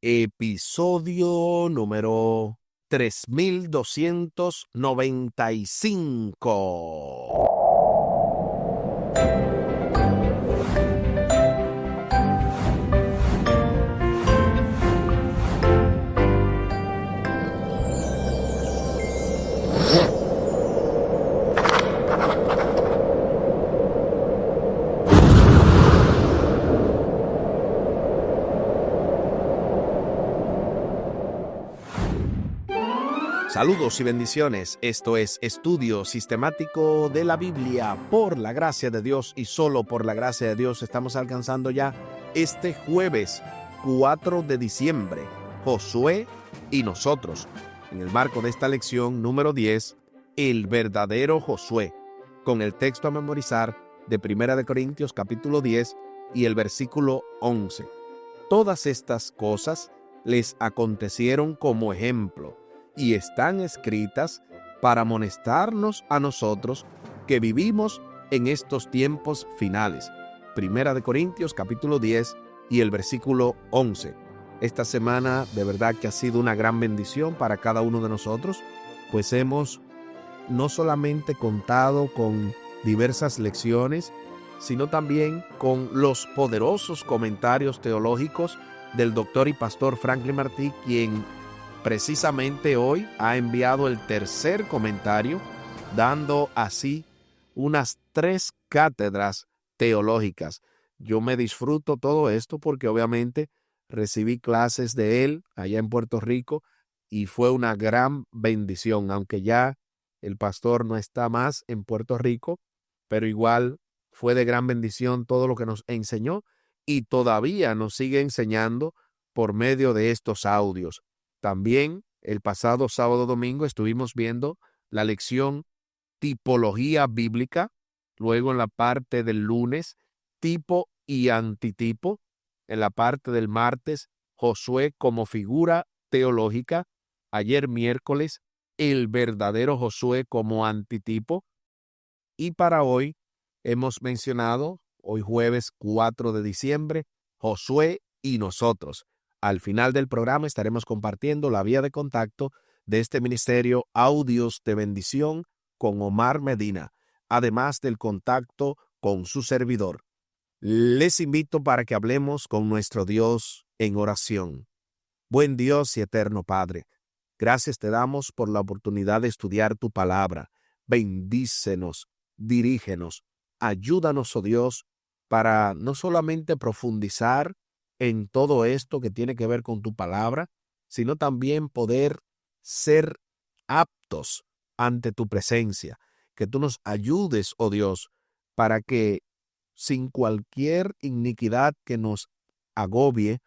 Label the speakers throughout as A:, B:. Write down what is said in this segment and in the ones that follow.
A: Episodio número 3295. Saludos y bendiciones. Esto es Estudio Sistemático de la Biblia. Por la gracia de Dios y solo por la gracia de Dios estamos alcanzando ya este jueves 4 de diciembre. Josué y nosotros. En el marco de esta lección número 10, el verdadero Josué, con el texto a memorizar de 1 de Corintios capítulo 10 y el versículo 11. Todas estas cosas les acontecieron como ejemplo y están escritas para amonestarnos a nosotros que vivimos en estos tiempos finales. 1 de Corintios capítulo 10 y el versículo 11. Esta semana de verdad que ha sido una gran bendición para cada uno de nosotros, pues hemos no solamente contado con diversas lecciones, sino también con los poderosos comentarios teológicos del doctor y pastor Franklin Martí, quien precisamente hoy ha enviado el tercer comentario, dando así unas 3 cátedras teológicas. Yo me disfruto todo esto porque obviamente recibí clases de él allá en Puerto Rico y fue una gran bendición, aunque ya el pastor no está más en Puerto Rico, pero igual fue de gran bendición todo lo que nos enseñó y todavía nos sigue enseñando por medio de estos audios. También el pasado sábado domingo estuvimos viendo la lección tipología bíblica, luego en la parte del lunes, tipo y antitipo, en la parte del martes, Josué como figura teológica, ayer miércoles, el verdadero Josué como antitipo, y para hoy hemos mencionado, hoy jueves 4 de diciembre, Josué y nosotros. Al final del programa estaremos compartiendo la vía de contacto de este ministerio Audios de Bendición con Omar Medina, además del contacto con su servidor. Les invito para que hablemos con nuestro Dios en oración. Buen Dios y eterno Padre, gracias te damos por la oportunidad de estudiar tu palabra. Bendícenos, dirígenos, ayúdanos, oh Dios, para no solamente profundizar en todo esto que tiene que ver con tu palabra, sino también poder ser aptos ante tu presencia. Que tú nos ayudes, oh Dios, para que sin cualquier iniquidad que nos agobie,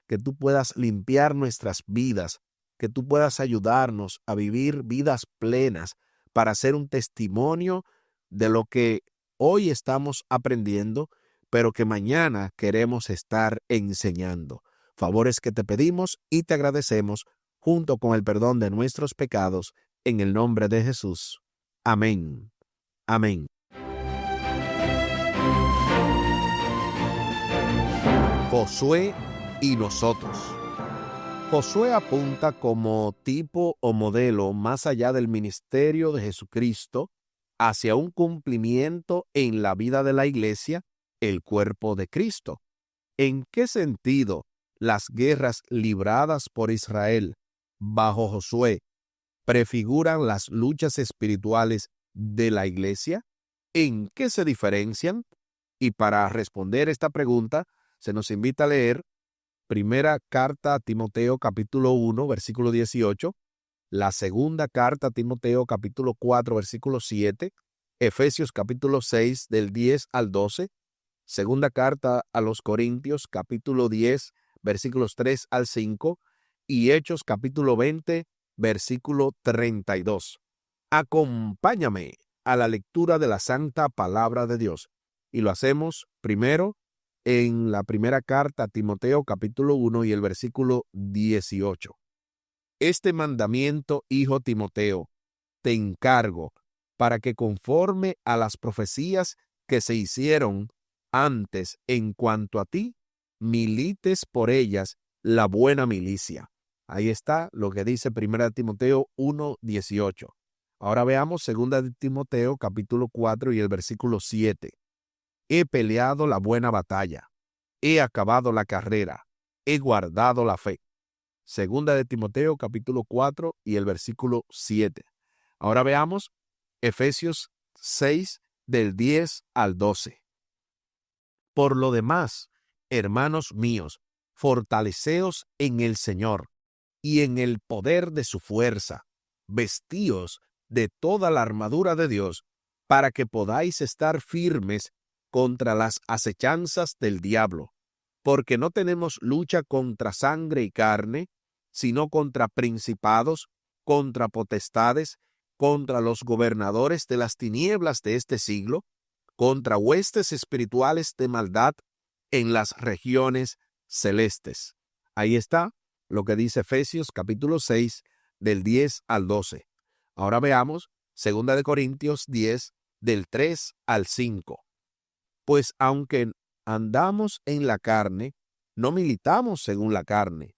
A: que tú puedas limpiar nuestras vidas, que tú puedas ayudarnos a vivir vidas plenas para ser un testimonio de lo que hoy estamos aprendiendo, pero que mañana queremos estar enseñando. Favores que te pedimos y te agradecemos junto con el perdón de nuestros pecados en el nombre de Jesús. Amén. Amén. Josué y nosotros. Josué apunta como tipo o modelo más allá del ministerio de Jesucristo hacia un cumplimiento en la vida de la iglesia, el cuerpo de Cristo. ¿En qué sentido las guerras libradas por Israel bajo Josué prefiguran las luchas espirituales de la iglesia? ¿En qué se diferencian? Y para responder esta pregunta, se nos invita a leer Primera carta a Timoteo capítulo 1, versículo 18, la segunda carta a Timoteo capítulo 4, versículo 7, Efesios capítulo 6 del 10 al 12, segunda carta a los Corintios capítulo 10, versículos 3 al 5 y Hechos capítulo 20, versículo 32. Acompáñame a la lectura de la santa palabra de Dios y lo hacemos primero en la primera carta a Timoteo capítulo 1 y el versículo 18. Este mandamiento, hijo Timoteo, te encargo para que conforme a las profecías que se hicieron antes en cuanto a ti, milites por ellas la buena milicia. Ahí está lo que dice 1 Timoteo 1:18. Ahora veamos 2 de Timoteo capítulo 4 y el versículo 7. He peleado la buena batalla, he acabado la carrera, he guardado la fe. 2 de Timoteo capítulo 4 y el versículo 7. Ahora veamos Efesios 6 del 10 al 12. Por lo demás, hermanos míos, fortaleceos en el Señor y en el poder de su fuerza. Vestíos de toda la armadura de Dios para que podáis estar firmes contra las acechanzas del diablo, porque no tenemos lucha contra sangre y carne, sino contra principados, contra potestades, contra los gobernadores de las tinieblas de este siglo, contra huestes espirituales de maldad en las regiones celestes. Ahí está lo que dice Efesios capítulo 6 del 10 al 12. Ahora veamos 2 de Corintios 10 del 3 al 5. Pues aunque andamos en la carne, no militamos según la carne,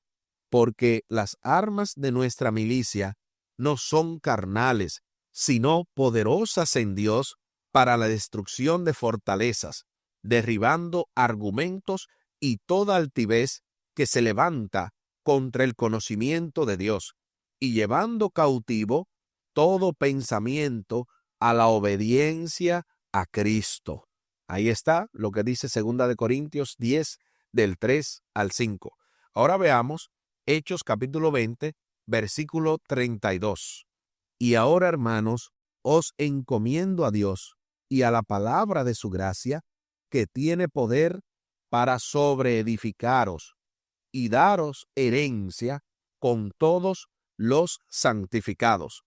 A: porque las armas de nuestra milicia no son carnales, sino poderosas en Dios para la destrucción de fortalezas, derribando argumentos y toda altivez que se levanta contra el conocimiento de Dios, y llevando cautivo todo pensamiento a la obediencia a Cristo. Ahí está lo que dice 2 de Corintios 10, del 3 al 5. Ahora veamos Hechos capítulo 20, versículo 32. Y ahora, hermanos, os encomiendo a Dios y a la palabra de su gracia, que tiene poder para sobreedificaros y daros herencia con todos los santificados.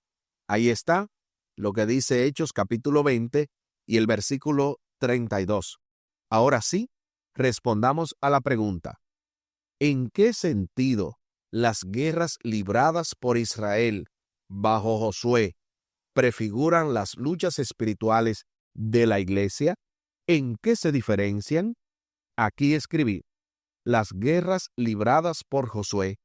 A: Ahí está lo que dice Hechos capítulo 20 y el versículo 32. Ahora sí, respondamos a la pregunta: ¿en qué sentido las guerras libradas por Israel bajo Josué prefiguran las luchas espirituales de la iglesia? ¿En qué se diferencian? Aquí escribí: las guerras libradas por Josué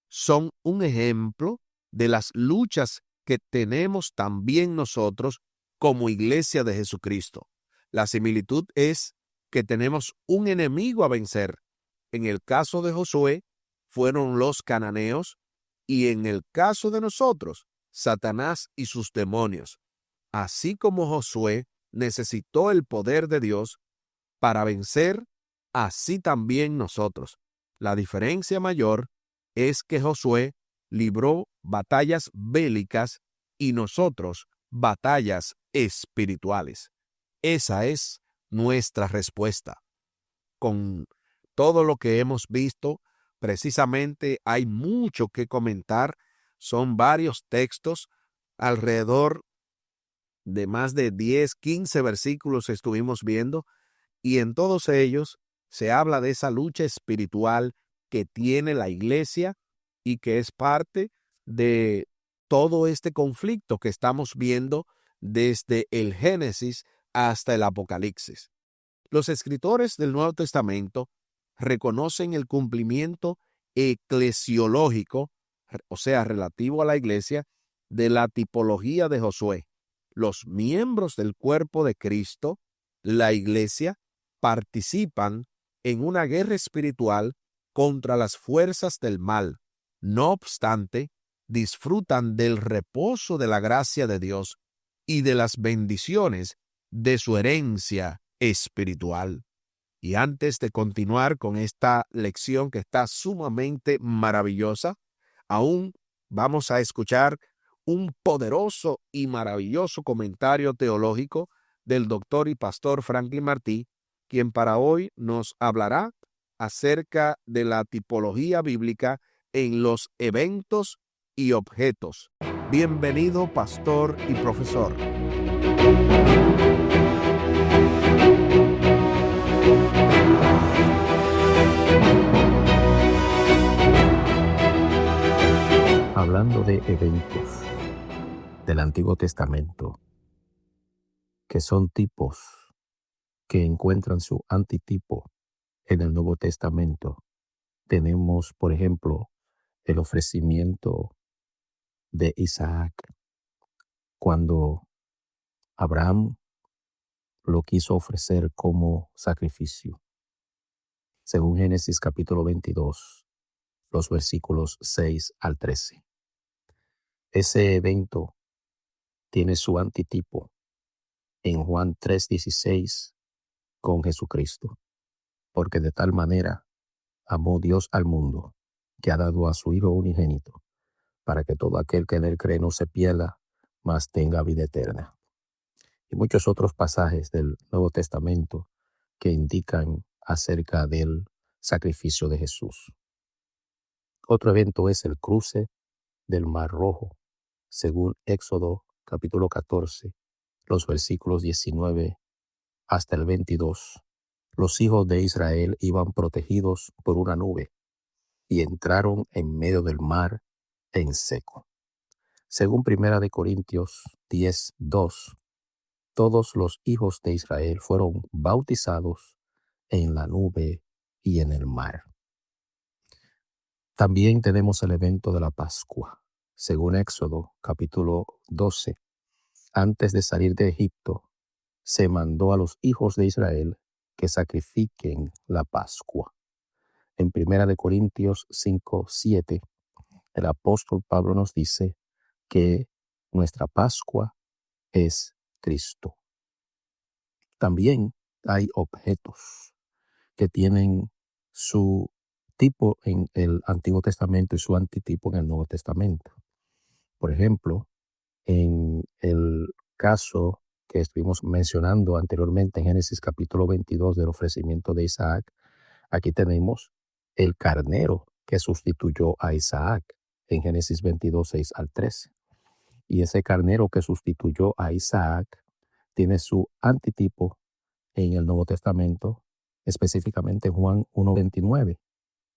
A: son un ejemplo de las luchas que tenemos también nosotros como iglesia de Jesucristo. La similitud es que tenemos un enemigo a vencer. En el caso de Josué fueron los cananeos y en el caso de nosotros, Satanás y sus demonios. Así como Josué necesitó el poder de Dios para vencer, así también nosotros. La diferencia mayor es que Josué libró batallas bélicas y nosotros batallas espirituales. Esa es nuestra respuesta. Con todo lo que hemos visto, precisamente hay mucho que comentar. Son varios textos, alrededor de más de 10, 15 versículos estuvimos viendo, y en todos ellos se habla de esa lucha espiritual que tiene la iglesia y que es parte de todo este conflicto que estamos viendo desde el Génesis hasta el Apocalipsis. Los escritores del Nuevo Testamento reconocen el cumplimiento eclesiológico, o sea, relativo a la iglesia, de la tipología de Josué. Los miembros del cuerpo de Cristo, la iglesia, participan en una guerra espiritual contra las fuerzas del mal. No obstante, disfrutan del reposo de la gracia de Dios y de las bendiciones de su herencia espiritual. Y antes de continuar con esta lección que está sumamente maravillosa, aún vamos a escuchar un poderoso y maravilloso comentario teológico del doctor y pastor Franklin Martí, quien para hoy nos hablará acerca de la tipología bíblica en los eventos y objetos. Bienvenido, pastor y profesor.
B: Hablando de eventos del Antiguo Testamento, que son tipos que encuentran su antitipo en el Nuevo Testamento, tenemos, por ejemplo, el ofrecimiento de Isaac, cuando Abraham lo quiso ofrecer como sacrificio, según Génesis capítulo 22, los versículos 6 al 13. Ese evento tiene su antitipo en Juan 3:16 con Jesucristo, porque de tal manera amó Dios al mundo, que ha dado a su Hijo unigénito, para que todo aquel que en él cree no se pierda, mas tenga vida eterna. Y muchos otros pasajes del Nuevo Testamento que indican acerca del sacrificio de Jesús. Otro evento es el cruce del Mar Rojo, según Éxodo capítulo 14, los versículos 19 hasta el 22. Los hijos de Israel iban protegidos por una nube y entraron en medio del mar en seco. Según Primera de Corintios 10:2, todos los hijos de Israel fueron bautizados en la nube y en el mar. También tenemos el evento de la Pascua. Según Éxodo capítulo 12, antes de salir de Egipto, se mandó a los hijos de Israel que sacrifiquen la Pascua. En Primera de Corintios 5:7, el apóstol Pablo nos dice que nuestra Pascua es Cristo. También hay objetos que tienen su tipo en el Antiguo Testamento y su antitipo en el Nuevo Testamento. Por ejemplo, en el caso que estuvimos mencionando anteriormente en Génesis capítulo 22 del ofrecimiento de Isaac, aquí tenemos el carnero que sustituyó a Isaac en Génesis 22, 6 al 13. Y ese carnero que sustituyó a Isaac tiene su antitipo en el Nuevo Testamento, específicamente Juan 1:29,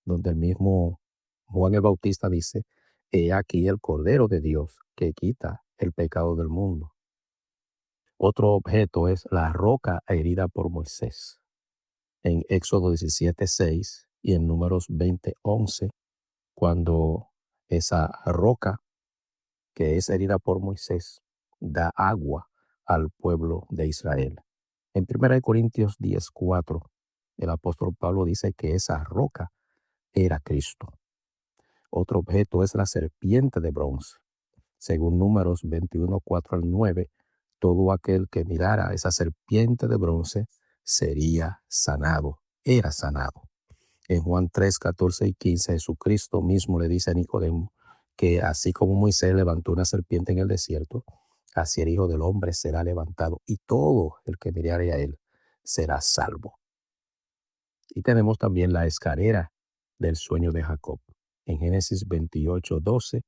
B: donde el mismo Juan el Bautista dice: he aquí el Cordero de Dios que quita el pecado del mundo. Otro objeto es la roca herida por Moisés en Éxodo 17:6 y en Números 20:11, cuando esa roca que es herida por Moisés da agua al pueblo de Israel. En 1 Corintios 10:4, el apóstol Pablo dice que esa roca era Cristo. Otro objeto es la serpiente de bronce. Según Números 21:4 al 9, todo aquel que mirara esa serpiente de bronce sería sanado, era sanado. En Juan 3:14 y 15, Jesucristo mismo le dice a Nicodemo que así como Moisés levantó una serpiente en el desierto, así el Hijo del Hombre será levantado y todo el que mirare a él será salvo. Y tenemos también la escalera del sueño de Jacob. En Génesis 28:12,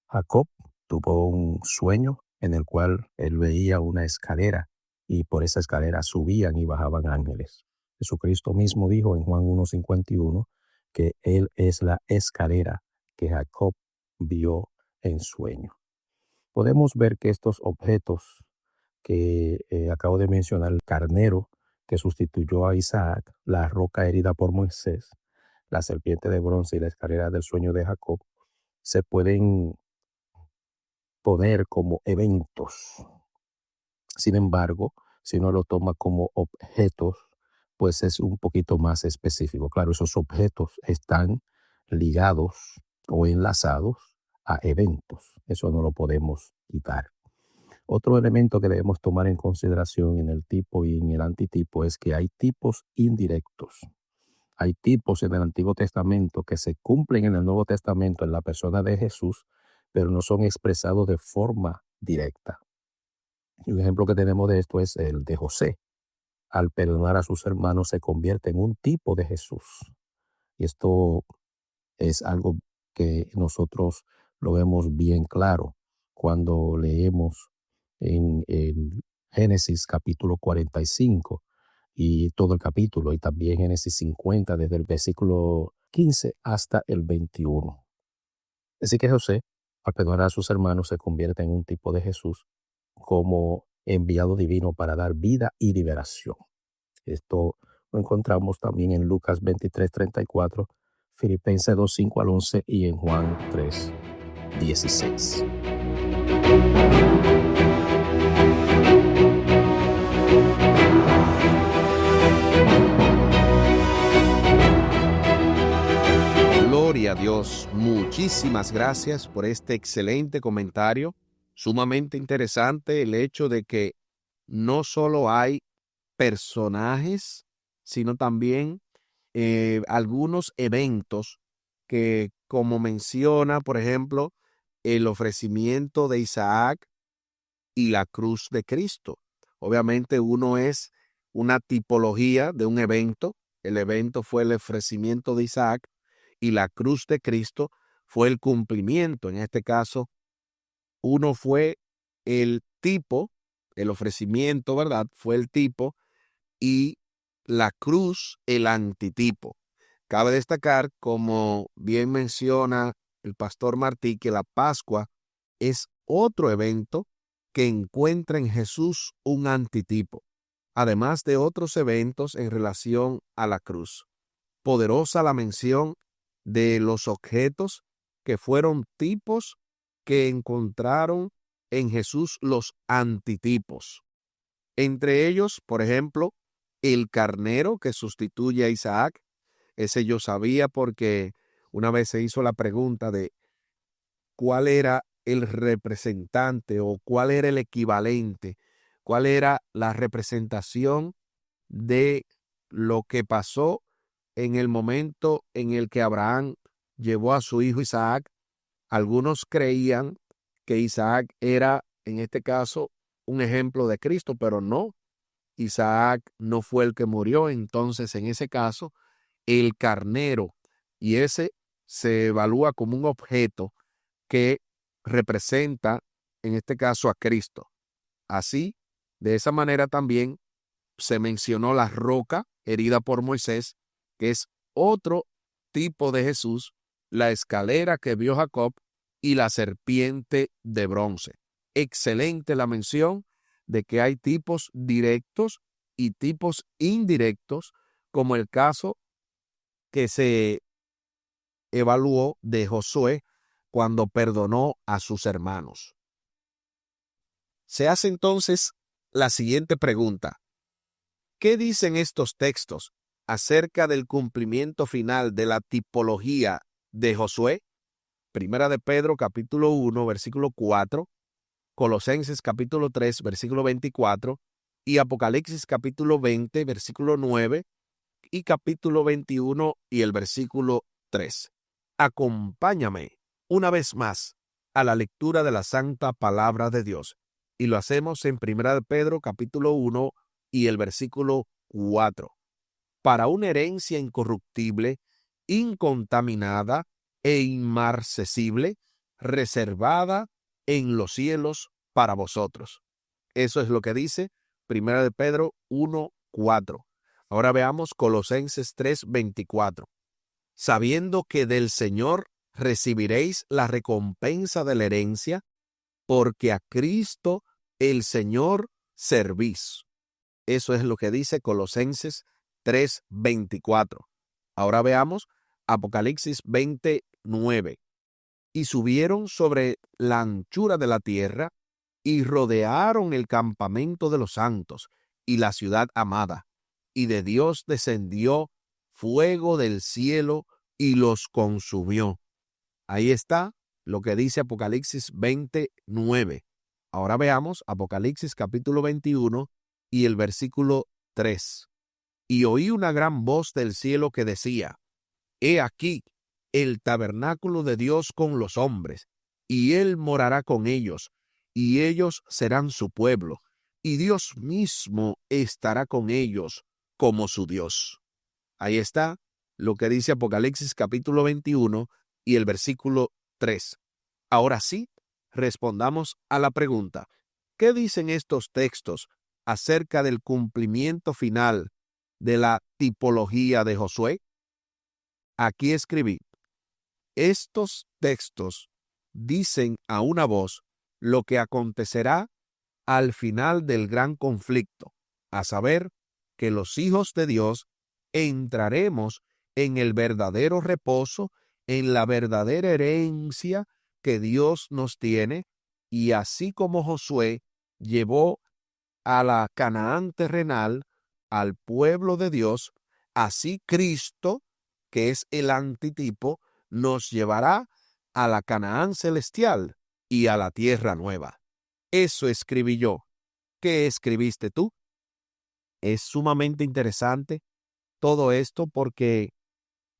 B: Jacob tuvo un sueño en el cual él veía una escalera y por esa escalera subían y bajaban ángeles. Jesucristo mismo dijo en Juan 1:51 que él es la escalera que Jacob vio en sueño. Podemos ver que estos objetos que acabo de mencionar, el carnero que sustituyó a Isaac, la roca herida por Moisés, la serpiente de bronce y la escalera del sueño de Jacob, se pueden poner como eventos. Sin embargo, si uno lo toma como objetos, pues es un poquito más específico. Claro, esos objetos están ligados o enlazados a eventos. Eso no lo podemos quitar. Otro elemento que debemos tomar en consideración en el tipo y en el antitipo es que hay tipos indirectos. Hay tipos en el Antiguo Testamento que se cumplen en el Nuevo Testamento en la persona de Jesús, pero no son expresados de forma directa. Y un ejemplo que tenemos de esto es el de José. Al perdonar a sus hermanos se convierte en un tipo de Jesús. Y esto es algo que nosotros lo vemos bien claro cuando leemos en Génesis capítulo 45 y todo el capítulo, y también Génesis 50 desde el versículo 15 hasta el 21. Así que José, al perdonar a sus hermanos, se convierte en un tipo de Jesús como enviado divino para dar vida y liberación. Esto lo encontramos también en Lucas 23:34, Filipenses 2, 5 al 11 y en Juan 3, 16.
A: Gloria a Dios. Muchísimas gracias por este excelente comentario. Sumamente interesante el hecho de que no solo hay personajes, sino también algunos eventos que, como menciona, por ejemplo, el ofrecimiento de Isaac y la cruz de Cristo. Obviamente uno es una tipología de un evento. El evento fue el ofrecimiento de Isaac y la cruz de Cristo fue el cumplimiento. En este caso, uno fue el tipo, el ofrecimiento, ¿verdad? Fue el tipo y la cruz el antitipo. Cabe destacar, como bien menciona el pastor Martí, que la Pascua es otro evento que encuentra en Jesús un antitipo, además de otros eventos en relación a la cruz. Poderosa la mención de los objetos que fueron tipos que encontraron en Jesús los antitipos. Entre ellos, por ejemplo, el carnero que sustituye a Isaac. Ese yo sabía porque una vez se hizo la pregunta de cuál era el representante o cuál era el equivalente, cuál era la representación de lo que pasó en el momento en el que Abraham llevó a su hijo Isaac. Algunos creían que Isaac era, en este caso, un ejemplo de Cristo, pero no. Isaac no fue el que murió, entonces en ese caso, el carnero, y ese se evalúa como un objeto que representa, en este caso, a Cristo. Así, de esa manera también se mencionó la roca herida por Moisés, que es otro tipo de Jesús, la escalera que vio Jacob y la serpiente de bronce. Excelente la mención de que hay tipos directos y tipos indirectos, como el caso que se evaluó de Josué cuando perdonó a sus hermanos. Se hace entonces la siguiente pregunta: ¿qué dicen estos textos acerca del cumplimiento final de la tipología de Josué? Primera de Pedro, capítulo 1, versículo 4, Colosenses, capítulo 3, versículo 24, y Apocalipsis, capítulo 20, versículo 9, y capítulo 21 y el versículo 3. Acompáñame una vez más a la lectura de la santa palabra de Dios, y lo hacemos en Primera de Pedro, capítulo 1 y el versículo 4. Para una herencia incorruptible, incontaminada e inmarcesible, reservada en los cielos para vosotros. Eso es lo que dice Primera de Pedro 1:4. Ahora veamos Colosenses 3:24. Sabiendo que del Señor recibiréis la recompensa de la herencia, porque a Cristo el Señor servís. Eso es lo que dice Colosenses 3:24. Ahora veamos Apocalipsis 20:9. Y subieron sobre la anchura de la tierra y rodearon el campamento de los santos y la ciudad amada. Y de Dios descendió fuego del cielo y los consumió. Ahí está lo que dice Apocalipsis 20:9. Ahora veamos Apocalipsis capítulo 21 y el versículo 3. Y oí una gran voz del cielo que decía: He aquí el tabernáculo de Dios con los hombres, y él morará con ellos, y ellos serán su pueblo, y Dios mismo estará con ellos como su Dios. Ahí está lo que dice Apocalipsis capítulo 21 y el versículo 3. Ahora sí, respondamos a la pregunta: ¿qué dicen estos textos acerca del cumplimiento final de la tipología de Josué? Aquí escribí: estos textos dicen a una voz lo que acontecerá al final del gran conflicto, a saber, que los hijos de Dios entraremos en el verdadero reposo, en la verdadera herencia que Dios nos tiene, y así como Josué llevó a la Canaán terrenal, al pueblo de Dios, así Cristo, que es el antitipo, nos llevará a la Canaán celestial y a la tierra nueva. Eso escribí yo. ¿Qué escribiste tú? Es sumamente interesante todo esto porque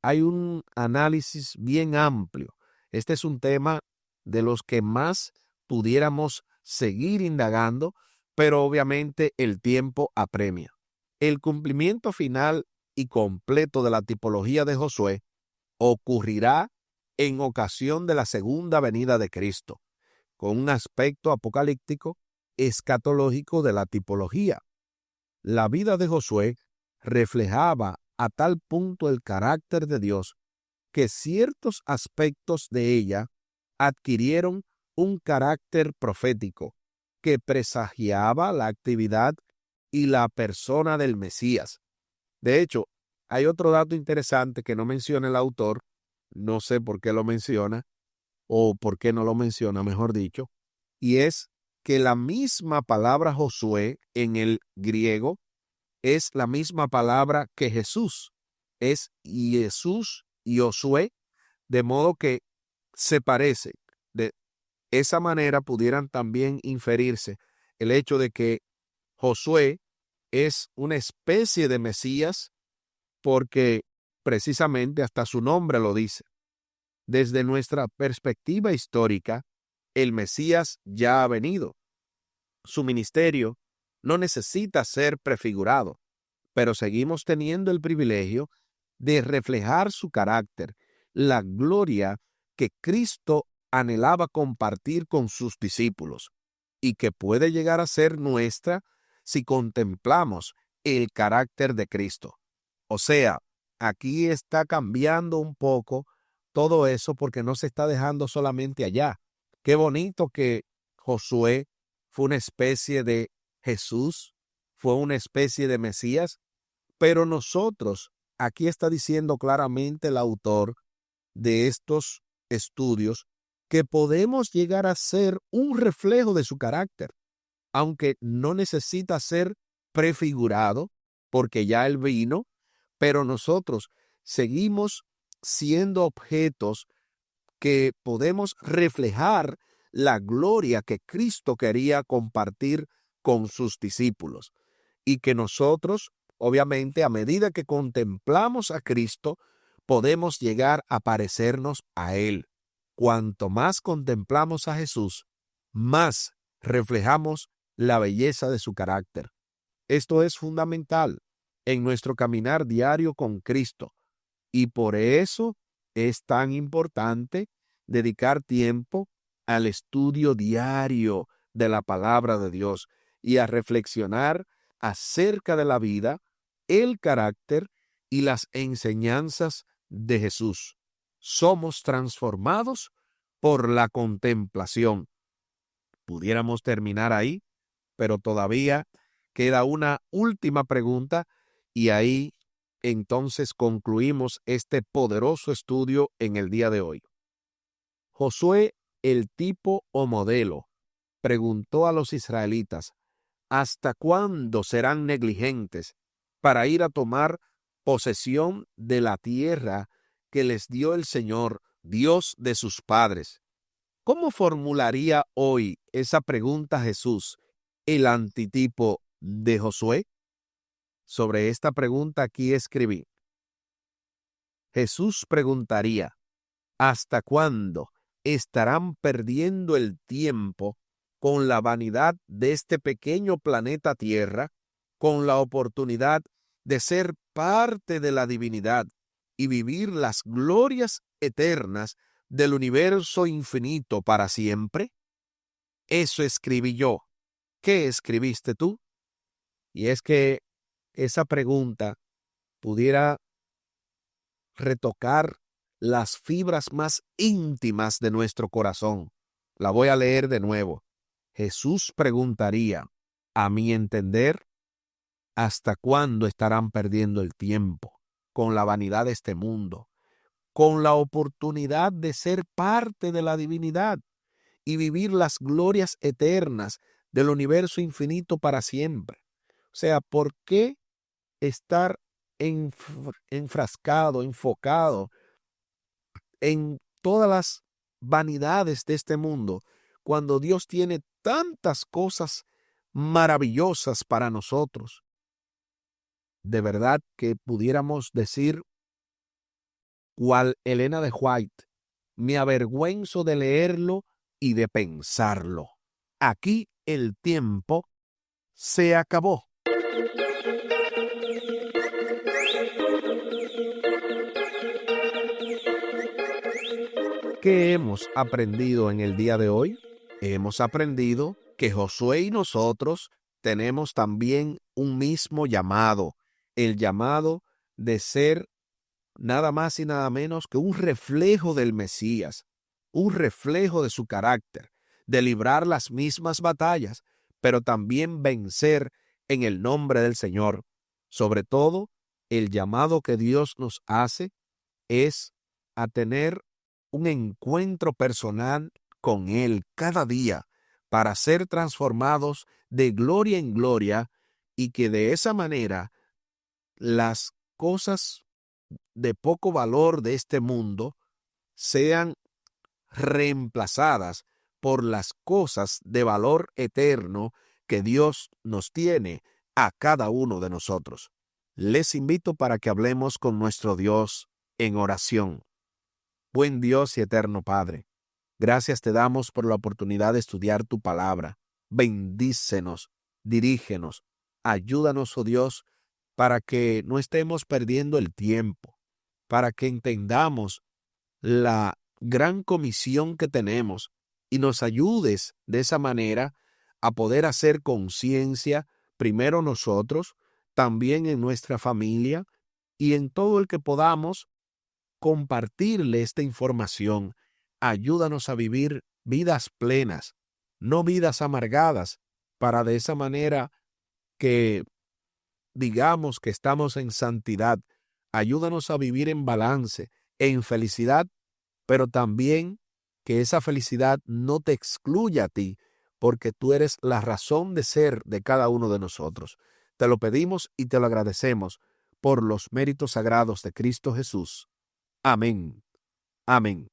A: hay un análisis bien amplio. Este es un tema de los que más pudiéramos seguir indagando, pero obviamente el tiempo apremia. El cumplimiento final y completo de la tipología de Josué ocurrirá en ocasión de la segunda venida de Cristo, con un aspecto apocalíptico escatológico de la tipología. La vida de Josué reflejaba a tal punto el carácter de Dios que ciertos aspectos de ella adquirieron un carácter profético que presagiaba la actividad y la persona del Mesías. De hecho, hay otro dato interesante que no menciona el autor, no sé por qué lo menciona, o por qué no lo menciona, mejor dicho, y es que la misma palabra Josué en el griego es la misma palabra que Jesús. Es Jesús y Josué, de modo que se parece. De esa manera pudieran también inferirse el hecho de que Josué es una especie de Mesías porque precisamente hasta su nombre lo dice. Desde nuestra perspectiva histórica, el Mesías ya ha venido. Su ministerio no necesita ser prefigurado, pero seguimos teniendo el privilegio de reflejar su carácter, la gloria que Cristo anhelaba compartir con sus discípulos y que puede llegar a ser nuestra si contemplamos el carácter de Cristo. O sea, aquí está cambiando un poco todo eso porque no se está dejando solamente allá. Qué bonito que Josué fue una especie de Jesús, fue una especie de Mesías, pero nosotros, aquí está diciendo claramente el autor de estos estudios, que podemos llegar a ser un reflejo de su carácter, aunque no necesita ser prefigurado, porque ya él vino, pero nosotros seguimos siendo objetos que podemos reflejar la gloria que Cristo quería compartir con sus discípulos y que nosotros, obviamente, a medida que contemplamos a Cristo, podemos llegar a parecernos a Él. Cuanto más contemplamos a Jesús, más reflejamos la belleza de su carácter. Esto es fundamental en nuestro caminar diario con Cristo y por eso es tan importante dedicar tiempo al estudio diario de la palabra de Dios y a reflexionar acerca de la vida, el carácter y las enseñanzas de Jesús. Somos transformados por la contemplación. Pudiéramos terminar ahí, pero todavía queda una última pregunta y ahí entonces concluimos este poderoso estudio en el día de hoy. Josué, el tipo o modelo, preguntó a los israelitas, ¿hasta cuándo serán negligentes para ir a tomar posesión de la tierra que les dio el Señor, Dios de sus padres? ¿Cómo formularía hoy esa pregunta Jesús, el antitipo de Josué? Sobre esta pregunta aquí escribí. Jesús preguntaría, ¿hasta cuándo estarán perdiendo el tiempo con la vanidad de este pequeño planeta Tierra, con la oportunidad de ser parte de la divinidad y vivir las glorias eternas del universo infinito para siempre? Eso escribí yo. ¿Qué escribiste tú? Y es que esa pregunta pudiera retocar las fibras más íntimas de nuestro corazón. La voy a leer de nuevo. Jesús preguntaría, a mi entender, ¿hasta cuándo estarán perdiendo el tiempo con la vanidad de este mundo, con la oportunidad de ser parte de la divinidad y vivir las glorias eternas del universo infinito para siempre. O sea, ¿por qué estar enfrascado, enfocado en todas las vanidades de este mundo cuando Dios tiene tantas cosas maravillosas para nosotros? De verdad que pudiéramos decir, cual Elena de White, me avergüenzo de leerlo y de pensarlo. Aquí el tiempo se acabó. ¿Qué hemos aprendido en el día de hoy? Hemos aprendido que Josué y nosotros tenemos también un mismo llamado, el llamado de ser nada más y nada menos que un reflejo del Mesías, un reflejo de su carácter, de librar las mismas batallas, pero también vencer en el nombre del Señor. Sobre todo, el llamado que Dios nos hace es a tener un encuentro personal con Él cada día para ser transformados de gloria en gloria y que de esa manera las cosas de poco valor de este mundo sean reemplazadas por las cosas de valor eterno que Dios nos tiene a cada uno de nosotros. Les invito para que hablemos con nuestro Dios en oración. Buen Dios y eterno Padre, gracias te damos por la oportunidad de estudiar tu palabra. Bendícenos, dirígenos, ayúdanos, oh Dios, para que no estemos perdiendo el tiempo, para que entendamos la gran comisión que tenemos y nos ayudes de esa manera a poder hacer conciencia, primero nosotros, también en nuestra familia y en todo el que podamos compartirle esta información. Ayúdanos a vivir vidas plenas, no vidas amargadas, para de esa manera que digamos que estamos en santidad. Ayúdanos a vivir en balance, en felicidad, pero también que esa felicidad no te excluya a ti, porque tú eres la razón de ser de cada uno de nosotros. Te lo pedimos y te lo agradecemos por los méritos sagrados de Cristo Jesús. Amén. Amén.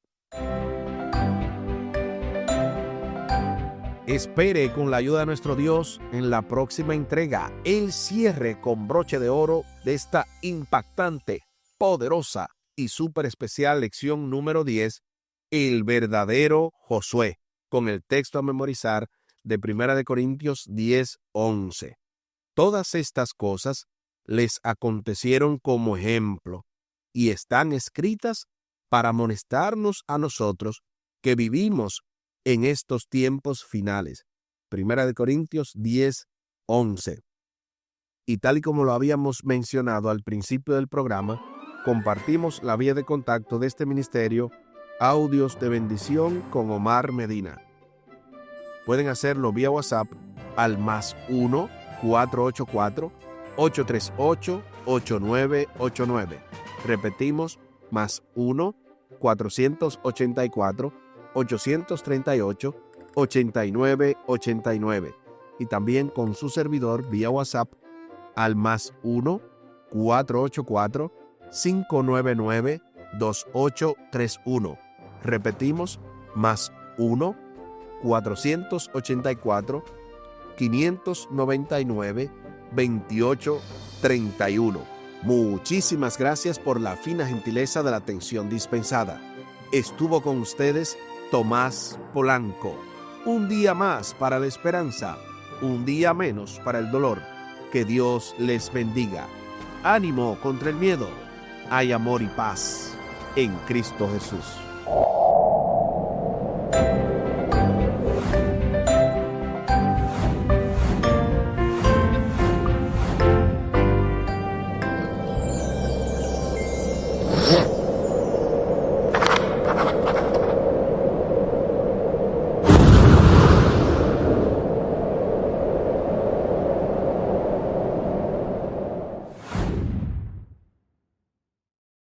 A: Espere con la ayuda de nuestro Dios en la próxima entrega el cierre con broche de oro de esta impactante, poderosa y súper especial lección número 10, el verdadero Josué, con el texto a memorizar de 1 Corintios 10:11. Todas estas cosas les acontecieron como ejemplo y están escritas para amonestarnos a nosotros que vivimos en estos tiempos finales. 1 Corintios 10:11. Y tal y como lo habíamos mencionado al principio del programa, compartimos la vía de contacto de este ministerio, Audios de Bendición con Omar Medina. Pueden hacerlo vía WhatsApp al +1 484 838 8989. Repetimos, +1 484 838 8989. Y también con su servidor vía WhatsApp al +1 484 599 2831. Repetimos, +1 484 599 2831. Muchísimas gracias por la fina gentileza de la atención dispensada. Estuvo con ustedes Tomás Polanco. Un día más para la esperanza, un día menos para el dolor. Que Dios les bendiga. Ánimo contra el miedo. Hay amor y paz en Cristo Jesús.